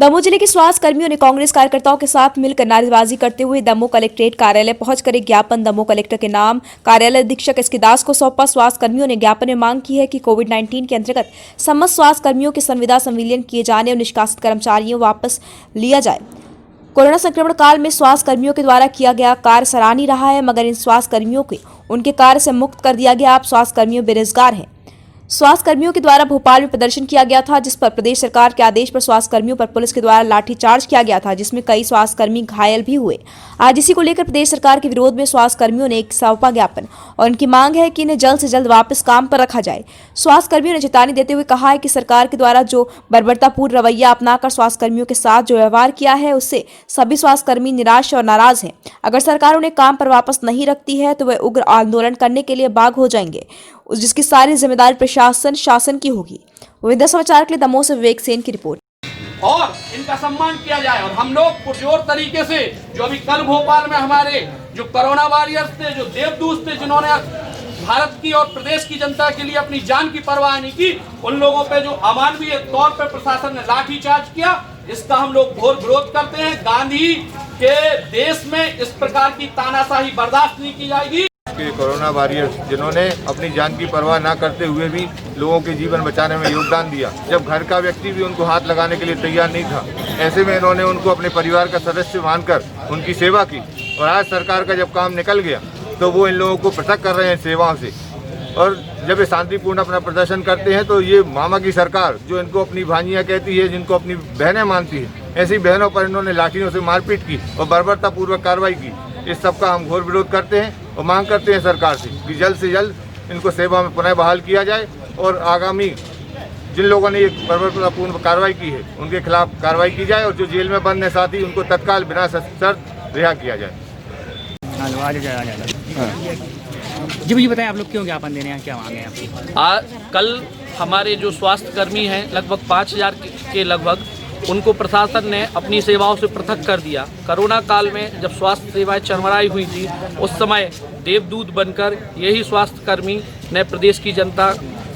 दमोह जिले के स्वास्थ्य कर्मियों ने कांग्रेस कार्यकर्ताओं के साथ मिलकर नारेबाजी करते हुए दमोह कलेक्ट्रेट कार्यालय पहुंचकर एक ज्ञापन दमोह कलेक्टर के नाम कार्यालय अधीक्षक एसके दास को सौंपा। स्वास्थ्य कर्मियों ने ज्ञापन में मांग की है कि कोविड-19 के अंतर्गत समस्त स्वास्थ्य कर्मियों के संविदा संविलियन किए जाने और निष्कासित कर्मचारियों वापस लिया जाए। कोरोना संक्रमण काल में स्वास्थ्य कर्मियों के द्वारा किया गया कार्य सराहनीय रहा है, मगर इन स्वास्थ्य कर्मियों को उनके कार्य से मुक्त कर दिया गया। अब स्वास्थ्य कर्मियों बेरोजगार हैं। स्वास्थ्य कर्मियों के द्वारा भोपाल में प्रदर्शन किया गया था, जिस पर प्रदेश सरकार के आदेश पर स्वास्थ्य कर्मियों पर पुलिस के द्वारा लाठीचार्ज किया गया था, जिसमें कई स्वास्थ्य कर्मी घायल भी हुए। आज इसी को लेकर प्रदेश सरकार के विरोध में स्वास्थ्य कर्मियों ने एक सौंपा ज्ञापन और उनकी मांग है कि इन्हें जल्द से जल्द वापस काम पर रखा जाए। स्वास्थ्य कर्मियों ने चेतावनी देते हुए कहा है कि सरकार के द्वारा जो बर्बरतापूर्ण रवैया अपनाकर स्वास्थ्य कर्मियों के साथ जो व्यवहार किया है, उससे सभी स्वास्थ्य कर्मी निराश और नाराज हैं। अगर सरकार उन्हें काम पर वापस नहीं रखती है तो वे उग्र आंदोलन करने के लिए बाग हो जाएंगे, जिसकी सारी जिम्मेदारी प्रशासन शासन की होगी। विविध समाचार के लिए दमोह से विवेक सेन की रिपोर्ट। और इनका सम्मान किया जाए और हम लोग पुरजोर तरीके से जो अभी कल भोपाल में हमारे जो कोरोना वॉरियर्स थे, जो देवदूत थे, जिन्होंने भारत की और प्रदेश की जनता के लिए अपनी जान की परवाह नहीं की, उन लोगों पे जो अमानवीय तौर पे प्रशासन ने लाठीचार्ज किया, इसका हम लोग घोर विरोध करते हैं। गांधी के देश में इस प्रकार की तानाशाही बर्दाश्त नहीं की जाएगी। कोरोना वॉरियर्स जिन्होंने अपनी जान की परवाह ना करते हुए भी लोगों के जीवन बचाने में योगदान दिया, जब घर का व्यक्ति भी उनको हाथ लगाने के लिए तैयार नहीं था, ऐसे में इन्होंने उनको अपने परिवार का सदस्य मानकर उनकी सेवा की। और आज सरकार का जब काम निकल गया तो वो इन लोगों को पृथक कर रहे हैं सेवाओं से। और जब ये शांतिपूर्ण अपना प्रदर्शन करते हैं तो ये मामा की सरकार जो इनको अपनी भांजियाँ कहती है, जिनको अपनी बहनें मानती है, ऐसी बहनों पर इन्होंने लाठियों से मारपीट की और बर्बरतापूर्वक कार्रवाई की। इस सब का हम घोर विरोध करते हैं और मांग करते हैं सरकार से कि जल्द से जल्द इनको सेवा में पुनः बहाल किया जाए और आगामी जिन लोगों ने ये बर्बरतापूर्ण कार्रवाई की है उनके खिलाफ कार्रवाई की जाए और जो जेल में बंद है साथी उनको तत्काल बिना शर्त रिहा किया जाए। जी मुझे बताएं, आप लोग क्यों ज्ञापन दे रहे हैं, क्या मांगे हैं आपकी? कल हमारे जो स्वास्थ्य कर्मी हैं लगभग 5000 के लगभग, उनको प्रशासन ने अपनी सेवाओं से पृथक कर दिया। कोरोना काल में जब स्वास्थ्य सेवाएं चरमराई हुई थी, उस समय देवदूत बनकर यही स्वास्थ्य कर्मी ने प्रदेश की जनता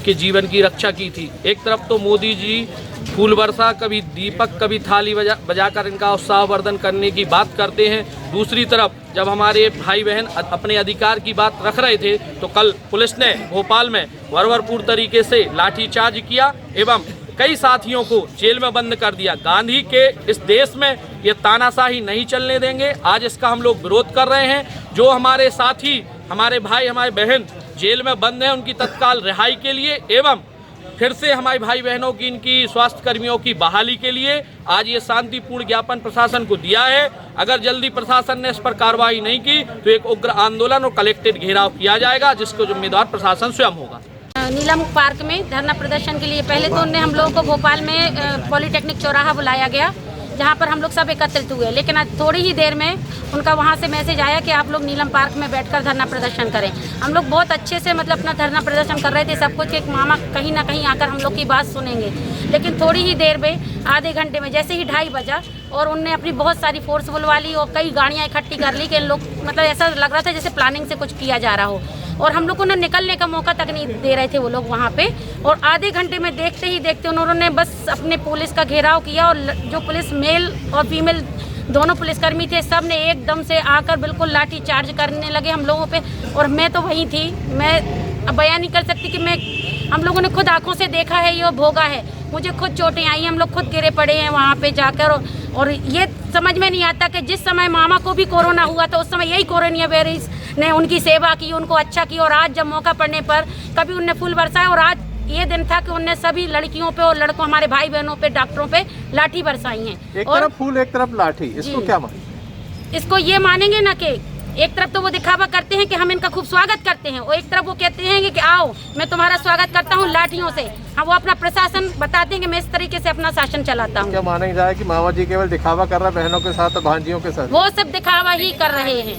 के जीवन की रक्षा की थी। एक तरफ तो मोदी जी फूल वर्षा, कभी दीपक, कभी थाली बजाकर इनका उत्साहवर्धन करने की बात करते हैं। दूसरी तरफ जब हमारे भाई बहन अपने अधिकार की बात रख रहे थे तो कल पुलिस ने भोपाल में बर्बरपूर्ण तरीके से लाठीचार्ज किया एवं कई साथियों को जेल में बंद कर दिया। गांधी के इस देश में ये तानाशाही नहीं चलने देंगे। आज इसका हम लोग विरोध कर रहे हैं। जो हमारे साथी, हमारे भाई, हमारे बहन जेल में बंद हैं, उनकी तत्काल रिहाई के लिए एवं फिर से हमारे भाई बहनों की, इनकी स्वास्थ्य कर्मियों की बहाली के लिए आज ये शांतिपूर्ण ज्ञापन प्रशासन को दिया है। अगर जल्दी प्रशासन ने इस पर कार्रवाई नहीं की तो एक उग्र आंदोलन और कलेक्टेड घेराव किया जाएगा, जिसको जिम्मेदार प्रशासन स्वयं होगा। नीलम पार्क में धरना प्रदर्शन के लिए पहले तो उन्हें हम लोगों को भोपाल में पॉलिटेक्निक चौराहा बुलाया गया, जहां पर हम लोग सब एकत्रित हुए। लेकिन आज थोड़ी ही देर में उनका वहां से मैसेज आया कि आप लोग नीलम पार्क में बैठकर धरना प्रदर्शन करें। हम लोग बहुत अच्छे से अपना धरना प्रदर्शन कर रहे थे, सब कुछ एक मामा कहीं ना कहीं आकर हम लोग की बात सुनेंगे। लेकिन थोड़ी ही देर में, आधे घंटे में, जैसे ही 2:30 बजा और उनने अपनी बहुत सारी फोर्स बुलवा ली और कई गाड़ियाँ इकट्ठी कर ली कि लोग ऐसा लग रहा था जैसे प्लानिंग से कुछ किया जा रहा हो। और हम लोग को ना निकलने का मौका तक नहीं दे रहे थे वो लोग वहाँ पे। और आधे घंटे में देखते ही देखते उन्होंने बस अपने पुलिस का घेराव किया और जो पुलिस मेल और फीमेल दोनों पुलिसकर्मी थे, सब ने एकदम से आकर बिल्कुल लाठी चार्ज करने लगे हम लोगों पे। और मैं तो वहीं थी, मैं अब बयान नहीं कर सकती कि हम लोगों ने खुद आंखों से देखा है, ये भोगा है। मुझे खुद चोटें आई, हम लोग खुद गिरे पड़े हैं वहाँ पे जाकर। और ये समझ में नहीं आता कि जिस समय मामा को भी कोरोना हुआ था उस समय यही कोरोना वायरस ने उनकी सेवा की, उनको अच्छा की। और आज जब मौका पड़ने पर कभी उनने फूल बरसाया और आज ये दिन था कि उनने सभी लड़कियों पे और लड़कों, हमारे भाई बहनों पे, डॉक्टरों पे लाठी बरसाई है। एक तरफ फूल एक तरफ लाठी, इसको क्या माने? इसको ये मानेंगे ना कि एक तरफ तो वो दिखावा करते हैं कि हम इनका खूब स्वागत करते हैं और एक तरफ वो कहते हैं कि आओ मैं तुम्हारा स्वागत करता हूँ लाठियों से। हाँ, वो अपना प्रशासन बताते हैं कि मैं इस तरीके से अपना शासन चलाता हूँ। क्या माना जाए कि मामा जी केवल दिखावा कर रहा है बहनों के साथ और भांजियों के साथ? वो सब दिखावा ही कर रहे हैं।